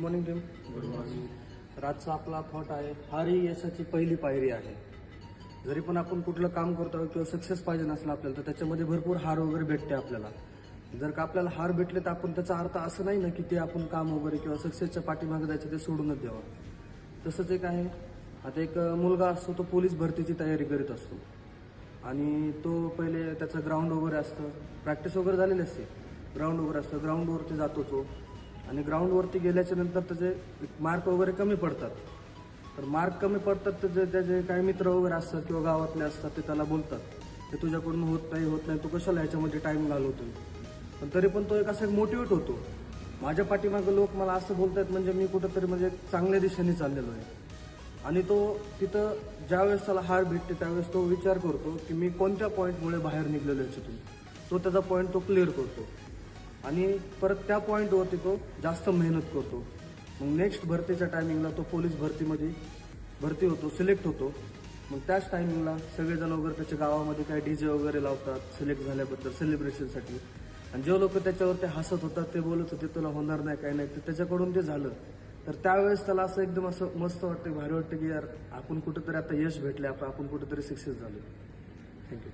Morning team. Good morning. तर आजचा आपला थॉट आहे, हार ही यशाची पहिली पायरी आहे. जरी पण आपण कुठलं काम करतो किंवा सक्सेस पाहिजे नसलं आपल्याला, तर त्याच्यामध्ये भरपूर हार वगैरे भेटते आपल्याला. जर का आपल्याला हार भेटले तर आपण त्याचा अर्थ असं नाही ना की ते आपण काम वगैरे किंवा सक्सेसच्या पाठीमागे जायचं ते सोडूनच द्यावं. तसंच एक आहे, आता एक मुलगा असतो, तो पोलीस भरतीची तयारी करीत असतो आणि तो पहिले त्याचं ग्राउंड वगैरे असतं, प्रॅक्टिस वगैरे झालेली असते, ग्राउंड वगैरे असतं, ग्राउंडवरती जातो तो आणि ग्राउंडवरती गेल्याच्या नंतर त्याचे मार्क वगैरे कमी पडतात. तर मार्क कमी पडतात तर त्याचे काही मित्र वगैरे असतात किंवा गावातले असतात, ते त्याला बोलतात की तुझ्याकडून होत नाही, तू कशाला ह्याच्यामध्ये टाईम घालवतोय. पण तरी पण तो एक असं मोटिवेट होतो, माझ्या पाठीमागे लोक मला असं बोलतात म्हणजे मी कुठंतरी म्हणजे चांगल्या दिशेने चाललेलो आहे. आणि तो तिथं ज्यावेळेस त्याला हार भेटते त्यावेळेस तो विचार करतो की मी कोणत्या पॉईंटमुळे बाहेर निघलेलो याच्यातून. तो त्याचा पॉईंट तो क्लिअर करतो आणि परत त्या पॉईंटवरती तो जास्त मेहनत करतो. मग नेक्स्ट भरतीच्या टायमिंगला तो पोलीस भरतीमध्ये भरती होतो, सिलेक्ट होतो. मग त्याच टायमिंगला सगळेजण वगैरे त्याच्या गावामध्ये काय डीजे वगैरे लावतात सिलेक्ट झाल्याबद्दल सेलिब्रेशनसाठी. आणि जे लोक त्याच्यावरती हसत होतात ते बोलत होते तुला होणार नाही काय नाही, तर त्याच्याकडून ते झालं. तर त्यावेळेस त्याला असं एकदम असं मस्त वाटतं, भारी वाटतं की यार आपण कुठेतरी आता यश भेटले, आपण कुठेतरी सक्सेस झालो. थँक्यू.